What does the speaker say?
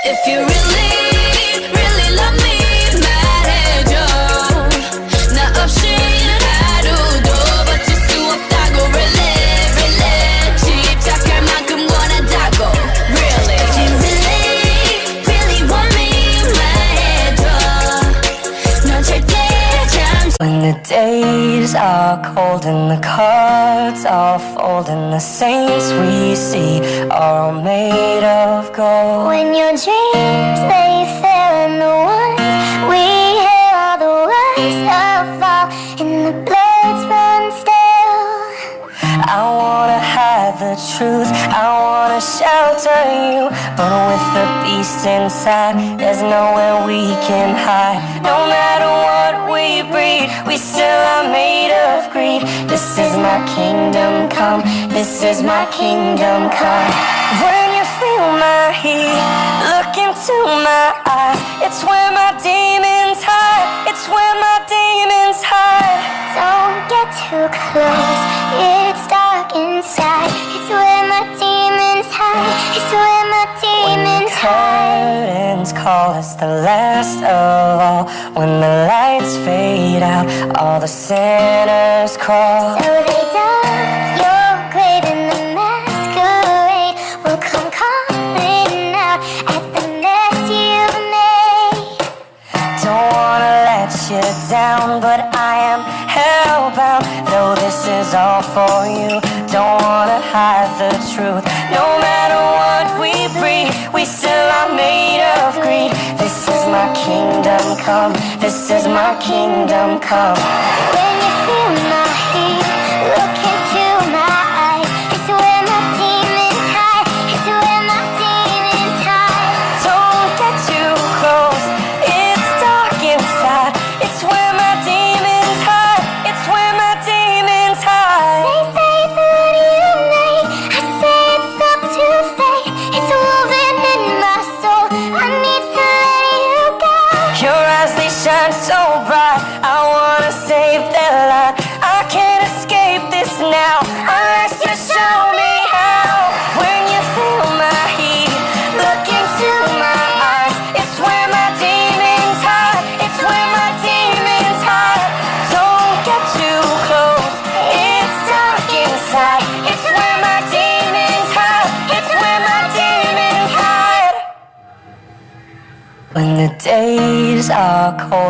If you really, really love me 말해줘. 나 없이 하루도 버틸 수 없다고. Really, really 집착할 만큼 원한다고. Really. If you really, really want me 말해줘. 넌 절대 잠시. When the days are cold and the cards are fold and the saints we see are all made of gold. When your dreams they fail and the ones we hear are the worst of all, and the bloods run still. I wanna hide the truth, I wanna shelter you, but with the beast inside, there's nowhere we can hide. No matter what we breed, we still are made of greed. This is my kingdom come, this is my kingdom come. When you feel my heat, look into my eyes, it's where my demons hide, it's where my demons hide. Don't get too close, it's dark inside. It's where my demons hide, it's where my demons hide. Curtains call us the last of all. When the lights fade out, all the sinners crawl. So they dug your grave and the masquerade will come calling out at the mess you've made. Don't wanna let you down, but I am hellbound. Though this is all for you, don't wanna hide the truth. No matter what we breed, we still are made of greed. This is my kingdom come, this is my kingdom come. When you feel my heat, look into my eyes. It's where my demons hide, it's where my demons hide. Don't get too close, it's dark inside. It's where my demons hide, it's where my demons hide. They say it's what you made, I say it's up to fate. It's woven in my soul, I need to let you go. Your eyes, they shine so bright, I wanna save their light. I can't escape this now, unless you show me how. When you feel my heat, look into my eyes. It's where my demons hide, it's where my demons hide. Don't get too close, it's dark inside. It's where my demons hide, it's where my demons hide. When the days are cold